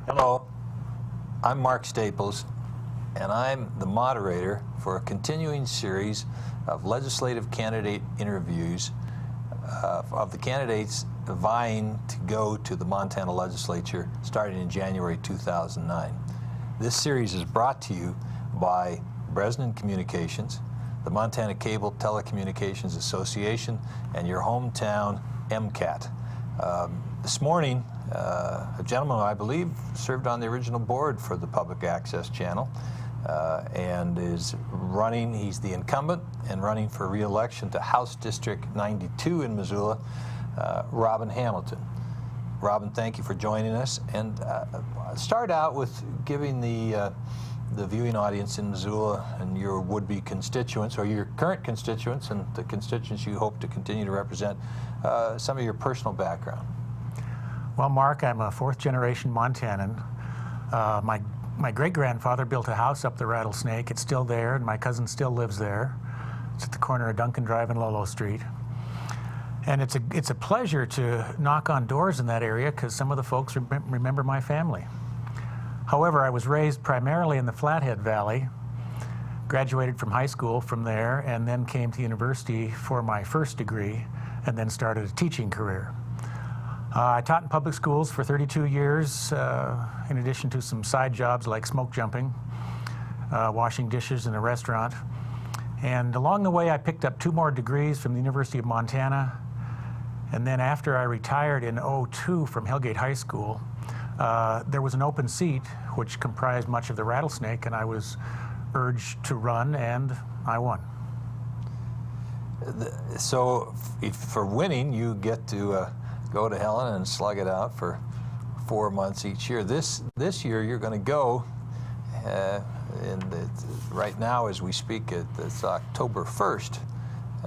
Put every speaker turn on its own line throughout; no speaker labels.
Hello, I'm Mark Staples, and I'm the moderator for a continuing series of legislative candidate interviews of the candidates vying to go to the Montana legislature starting in January 2009. This series is brought to you by Bresnan Communications, the Montana Cable Telecommunications Association, and your hometown MCAT. This morning, a gentleman who I believe served on the original board for the Public Access Channel and is running, he's the incumbent and running for re-election to House District 92 in Missoula, Robin Hamilton. Robin, thank you for joining us. And start out with giving the viewing audience in Missoula and your would-be constituents, or your current constituents and the constituents you hope to continue to represent, some of your personal background.
Well, Mark, I'm a fourth-generation Montanan. My great-grandfather built a house up the Rattlesnake. It's still there, and my cousin still lives there. It's at the corner of Duncan Drive and Lolo Street. And it's a pleasure to knock on doors in that area because some of the folks remember my family. However, I was raised primarily in the Flathead Valley, graduated from high school from there, and then came to university for my first degree, and then started a teaching career. I taught in public schools for 32 years, in addition to some side jobs like smoke jumping, washing dishes in a restaurant. And along the way, I picked up 2 more degrees from the University of Montana. And then after I retired in '02 from Hellgate High School, there was an open seat which comprised much of the Rattlesnake, and I was urged to run, and I won.
So for winning, you get to go to Helena and slug it out for 4 months each year. This year you're going to go, right now as we speak, it's October 1st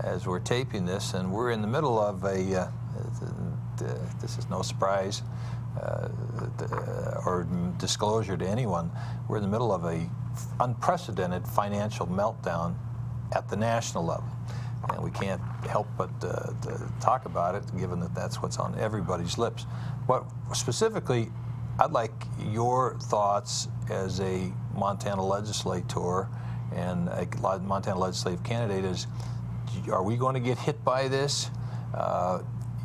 as we're taping this, and we're in the middle of this is no surprise or disclosure to anyone, we're in the middle of a unprecedented financial meltdown at the national level. And we can't help but talk about it, given that that's what's on everybody's lips. But specifically, I'd like your thoughts as a Montana legislator and a Montana legislative candidate is, are we going to get hit by this?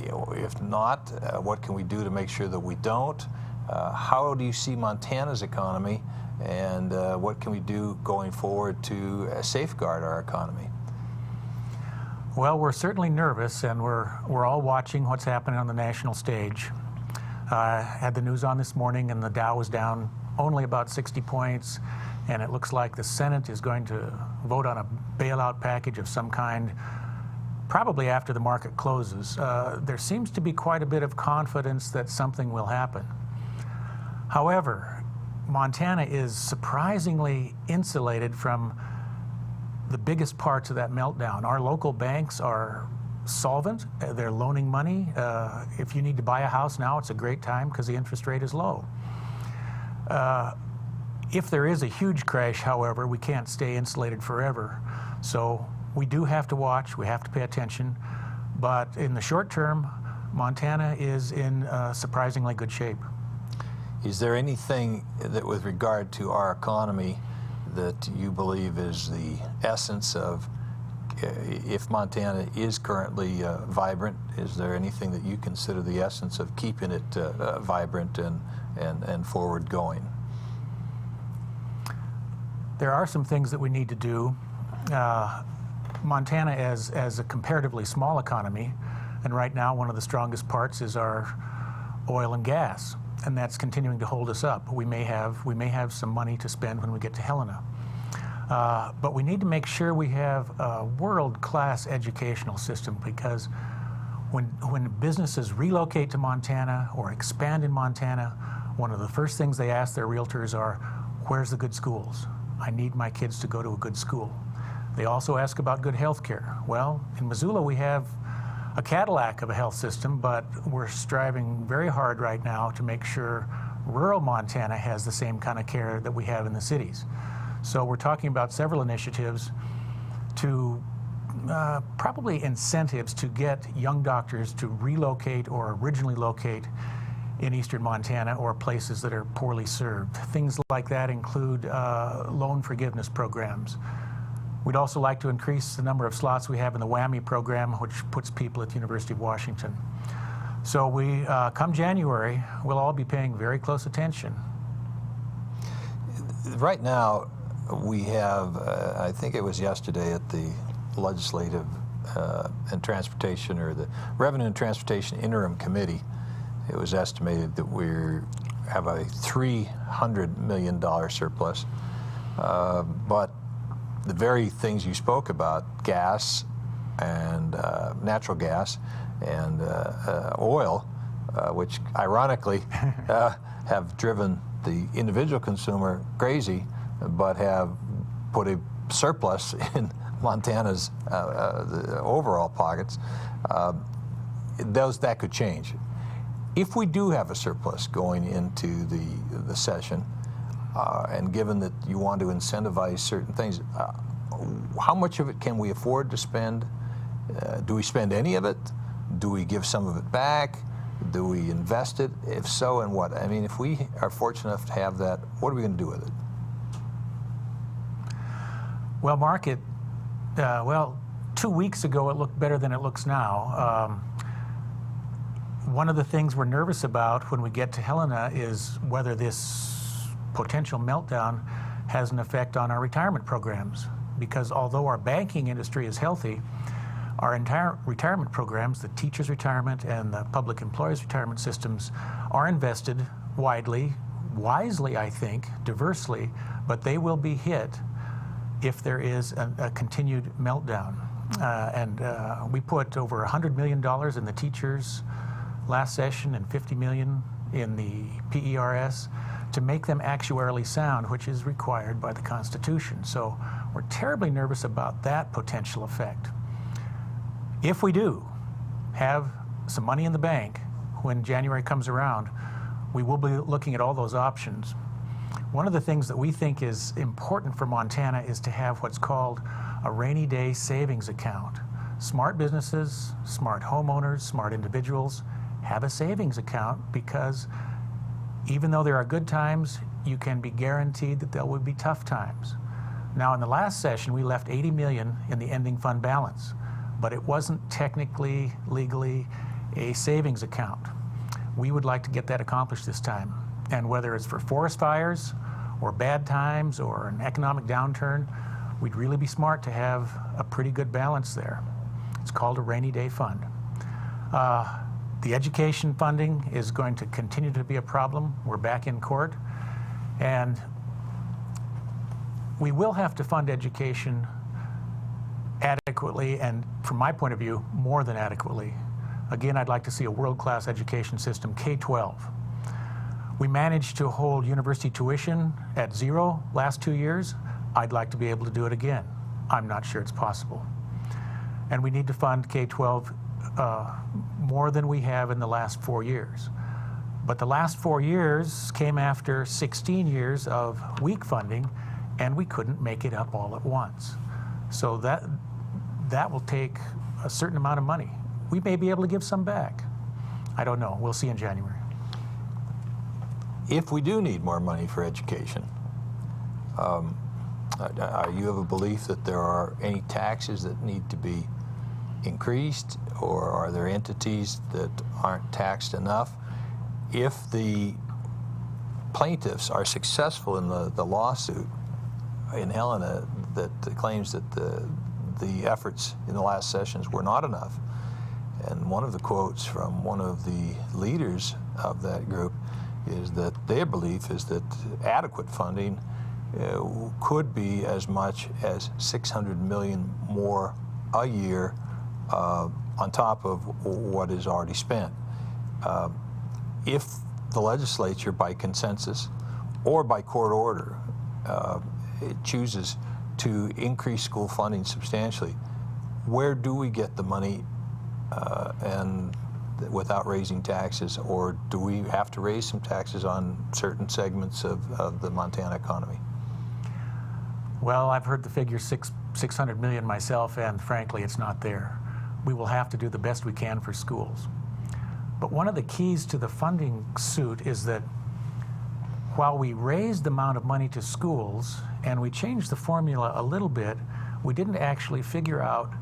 If not, what can we do to make sure that we don't? How do you see Montana's economy, and what can we do going forward to safeguard our economy?
Well, we're certainly nervous, and we're all watching what's happening on the national stage. I had the news on this morning, and the Dow was down only about 60 points, and it looks like the Senate is going to vote on a bailout package of some kind, probably after the market closes. There seems to be quite a bit of confidence that something will happen. However, Montana is surprisingly insulated from the biggest parts of that meltdown. Our local banks are solvent. They're loaning money. If you need to buy a house now, it's a great time because the interest rate is low. If there is a huge crash, however, we can't stay insulated forever. So we do have to watch, we have to pay attention. But in the short term, Montana is in surprisingly good shape.
Is there anything that, with regard to our economy, that you believe is the essence of, if Montana is currently vibrant, is there anything that you consider the essence of keeping it vibrant and forward going?
There are some things that we need to do. Montana, as a comparatively small economy, and right now one of the strongest parts is our oil and gas, and that's continuing to hold us up. We may have some money to spend when we get to Helena. But we need to make sure we have a world-class educational system, because when businesses relocate to Montana or expand in Montana, one of the first things they ask their realtors are, where's the good schools? I need my kids to go to a good school. They also ask about good health care. Well, in Missoula we have a Cadillac of a health system, but we're striving very hard right now to make sure rural Montana has the same kind of care that we have in the cities. So we're talking about several initiatives to probably incentives to get young doctors to relocate or originally locate in eastern Montana or places that are poorly served. Things like that include loan forgiveness programs. We'd also like to increase the number of slots we have in the WWAMI program, which puts people at the University of Washington. So we, come January, we'll all be paying very close attention.
Right now, we have, I think it was yesterday at the Legislative and Transportation, or the Revenue and Transportation Interim Committee, it was estimated that we have a $300 million surplus. But the very things you spoke about, gas and natural gas and oil, which ironically have driven the individual consumer crazy, but have put a surplus in Montana's the overall pockets, that could change. If we do have a surplus going into the session, and given that you want to incentivize certain things, how much of it can we afford to spend? Do we spend any of it? Do we give some of it back? Do we invest it? If so, in what? I mean, if we are fortunate enough to have that, what are we going to do with it?
Well, Mark, well, 2 weeks ago it looked better than it looks now. One of the things we're nervous about when we get to Helena is whether this potential meltdown has an effect on our retirement programs. Because although our banking industry is healthy, our entire retirement programs, the teachers' retirement and the public employees' retirement systems, are invested widely, wisely, I think, diversely, but they will be hit if there is a continued meltdown. We put over $100 million in the teachers last session and $50 million in the PERS to make them actuarially sound, which is required by the Constitution. So we're terribly nervous about that potential effect. If we do have some money in the bank when January comes around, we will be looking at all those options. One of the things that we think is important for Montana is to have what's called a rainy day savings account. Smart businesses, smart homeowners, smart individuals have a savings account because even though there are good times, you can be guaranteed that there will be tough times. Now, in the last session, we left $80 million in the ending fund balance, but it wasn't technically, legally a savings account. We would like to get that accomplished this time. And whether it's for forest fires or bad times or an economic downturn, we'd really be smart to have a pretty good balance there. It's called a rainy day fund. The education funding is going to continue to be a problem. We're back in court. And we will have to fund education adequately, and from my point of view, more than adequately. Again, I'd like to see a world-class education system, K-12. We managed to hold university tuition at zero last 2 years. I'd like to be able to do it again. I'm not sure it's possible. And we need to fund K-12 more than we have in the last 4 years. But the last 4 years came after 16 years of weak funding, and we couldn't make it up all at once. So that will take a certain amount of money. We may be able to give some back. I don't know. We'll see in January.
If we do need more money for education, are you of a belief that there are any taxes that need to be increased, or are there entities that aren't taxed enough? If the plaintiffs are successful in the lawsuit in Helena that claims that the efforts in the last sessions were not enough, and one of the quotes from one of the leaders of that group is that their belief is that adequate funding could be as much as $600 million more a year on top of what is already spent. If the legislature, by consensus or by court order, it chooses to increase school funding substantially, where do we get the money and without raising taxes, or do we have to raise some taxes on certain segments of the Montana economy?
Well, I've heard the figure 600 million myself, and frankly, it's not there. We will have to do the best we can for schools. But one of the keys to the funding suit is that while we raised the amount of money to schools and we changed the formula a little bit, we didn't actually figure out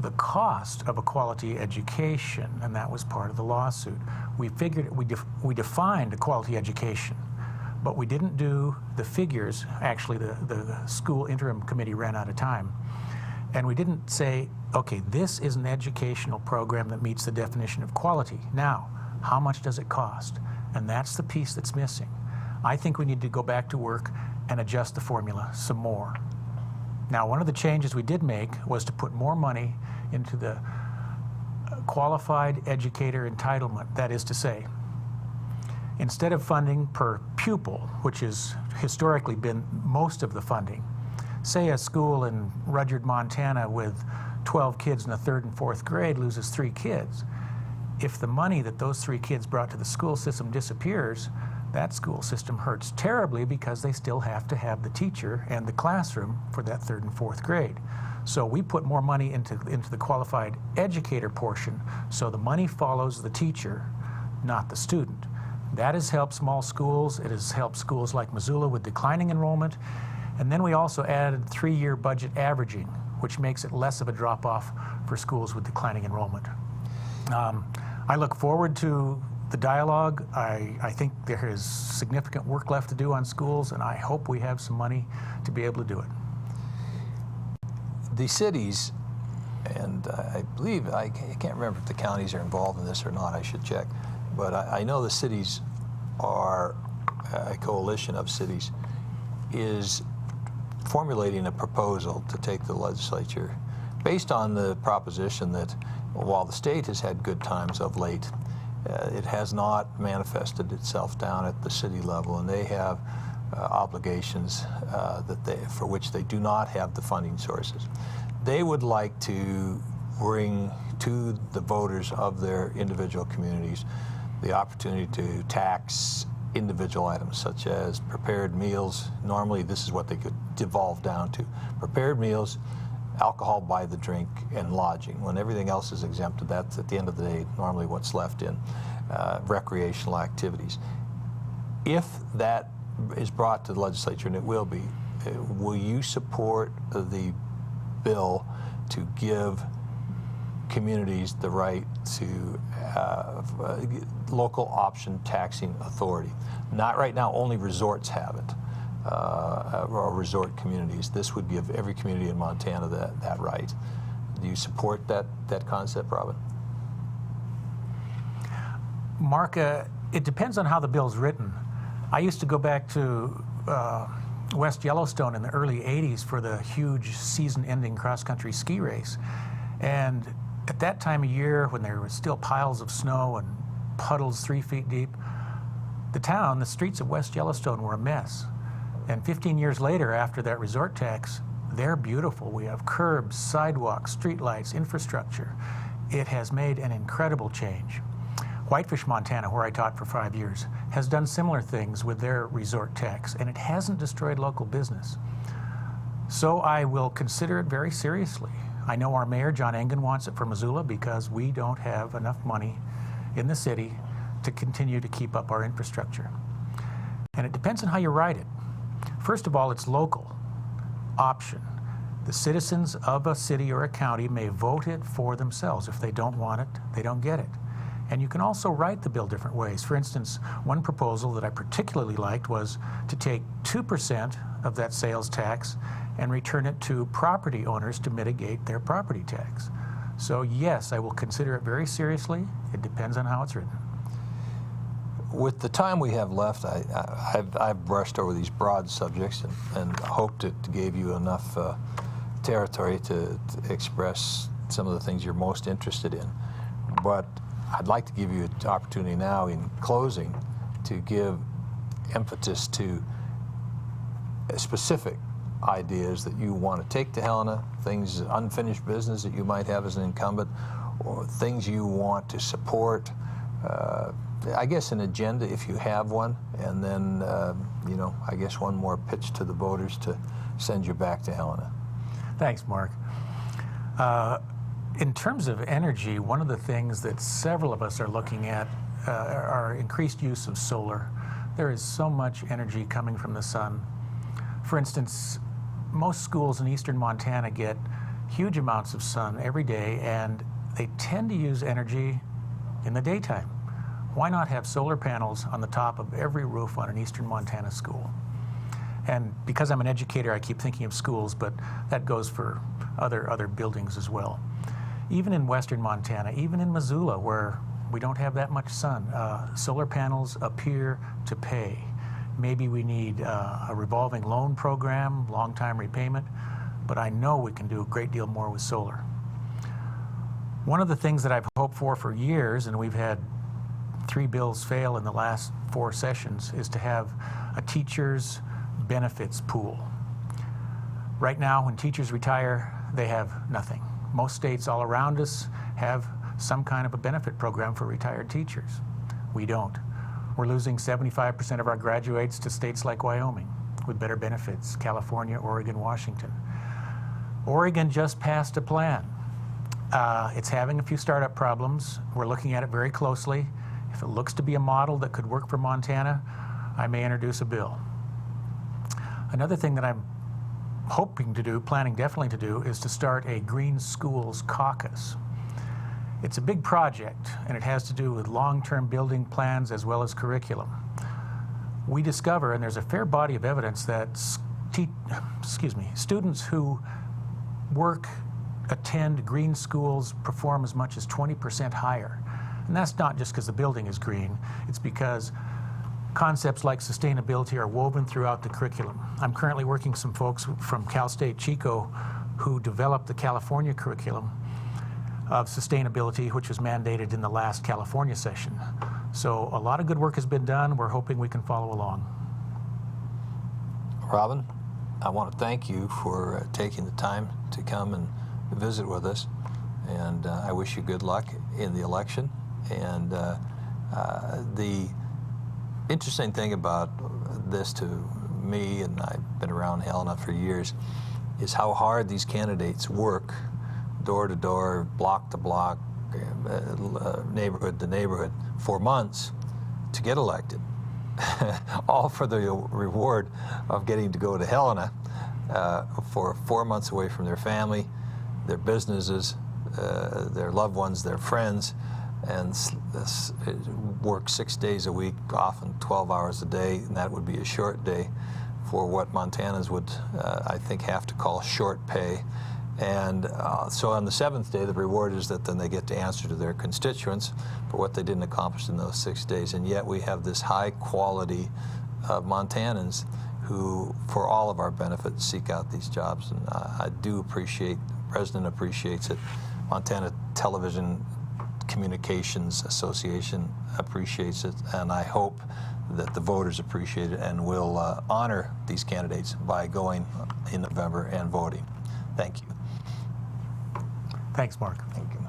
the cost of a quality education, and that was part of the lawsuit. We figured we defined a quality education, but we didn't do the figures. Actually, the school interim committee ran out of time, and we didn't say, okay, this is an educational program that meets the definition of quality. Now, how much does it cost? And that's the piece that's missing. I think we need to go back to work and adjust the formula some more. Now, one of the changes we did make was to put more money into the qualified educator entitlement. That is to say, instead of funding per pupil, which has historically been most of the funding, say a school in Rudyard, Montana with 12 kids in the 3rd and 4th grade loses 3 kids. If the money that those 3 kids brought to the school system disappears, that school system hurts terribly because they still have to have the teacher and the classroom for that 3rd and 4th grade. So we put more money into the qualified educator portion, so the money follows the teacher, not the student. That has helped small schools. It has helped schools like Missoula with declining enrollment. And then we also added 3-year budget averaging, which makes it less of a drop-off for schools with declining enrollment. I look forward to the dialogue. I think there is significant work left to do on schools, and I hope we have some money to be able to do it.
The cities, and I believe, I can't remember if the counties are involved in this or not, I should check, but I know the cities are, a coalition of cities, is formulating a proposal to take to the legislature based on the proposition that while the state has had good times of late, it has not manifested itself down at the city level, and they have obligations for which they do not have the funding sources. They would like to bring to the voters of their individual communities the opportunity to tax individual items such as prepared meals. Normally this is what they could devolve down to. Prepared meals, alcohol by the drink, and lodging. When everything else is exempted, that's at the end of the day normally what's left in recreational activities. If that is brought to the legislature, and it will be, will you support the bill to give communities the right to local option taxing authority? Not right now, only resorts have it, or resort communities. This would give every community in Montana that right. Do you support that concept, Robin?
Mark, it depends on how the bill's written. I used to go back to West Yellowstone in the early 80s for the huge season-ending cross-country ski race. And at that time of year, when there were still piles of snow and puddles 3 feet deep, the streets of West Yellowstone were a mess. And 15 years later, after that resort tax, they're beautiful. We have curbs, sidewalks, streetlights, infrastructure. It has made an incredible change. Whitefish, Montana, where I taught for 5 years, has done similar things with their resort tax, and it hasn't destroyed local business. So I will consider it very seriously. I know our mayor, John Engen, wants it for Missoula because we don't have enough money in the city to continue to keep up our infrastructure. And it depends on how you write it. First of all, it's local option. The citizens of a city or a county may vote it for themselves. If they don't want it, they don't get it. And you can also write the bill different ways. For instance, one proposal that I particularly liked was to take 2% of that sales tax and return it to property owners to mitigate their property tax. So yes, I will consider it very seriously. It depends on how it's written.
With the time we have left, I've brushed over these broad subjects and hoped it gave you enough territory to express some of the things you're most interested in. But I'd like to give you an opportunity now in closing to give impetus to specific ideas that you want to take to Helena, things, unfinished business that you might have as an incumbent, or things you want to support. I guess an agenda if you have one, and then, I guess one more pitch to the voters to send you back to Helena.
Thanks, Mark. In terms of energy, one of the things that several of us are looking at our increased use of solar. There is so much energy coming from the sun. For instance, most schools in eastern Montana get huge amounts of sun every day, and they tend to use energy in the daytime. Why not have solar panels on the top of every roof on an eastern Montana school? And because I'm an educator, I keep thinking of schools, but that goes for other buildings as well. Even in western Montana, even in Missoula, where we don't have that much sun, solar panels appear to pay. Maybe we need a revolving loan program, long-time repayment, but I know we can do a great deal more with solar. One of the things that I've hoped for years, and we've had 3 bills fail in the last 4 sessions, is to have a teacher's benefits pool. Right now, when teachers retire, they have nothing. Most states all around us have some kind of a benefit program for retired teachers. We don't. We're losing 75% of our graduates to states like Wyoming with better benefits, California, Oregon, Washington. Oregon just passed a plan. It's having a few startup problems. We're looking at it very closely. If it looks to be a model that could work for Montana, I may introduce a bill. Another thing that I'm hoping to do, planning definitely to do, is to start a Green Schools Caucus. It's a big project, and it has to do with long-term building plans as well as curriculum. We discover, and there's a fair body of evidence, that students who attend green schools perform as much as 20% higher. And that's not just because the building is green, it's because concepts like sustainability are woven throughout the curriculum. I'm currently working with some folks from Cal State Chico who developed the California curriculum of sustainability, which was mandated in the last California session. So a lot of good work has been done. We're hoping we can follow along.
Robin, I want to thank you for taking the time to come and visit with us, and I wish you good luck in the election. And the interesting thing about this to me, and I've been around Helena for years, is how hard these candidates work door to door, block to block, neighborhood to neighborhood for months to get elected. All for the reward of getting to go to Helena for 4 months away from their family, their businesses, their loved ones, their friends, and work 6 days a week, often 12 hours a day, and that would be a short day for what Montanans would, I think, have to call short pay. And so on the 7th day, the reward is that then they get to answer to their constituents for what they didn't accomplish in those 6 days. And yet we have this high quality of Montanans who, for all of our benefit, seek out these jobs. And I do appreciate, the President appreciates it, Montana Television Communications Association appreciates it, and I hope that the voters appreciate it and will honor these candidates by going in November and voting. Thank you.
Thanks, Mark.
Thank you.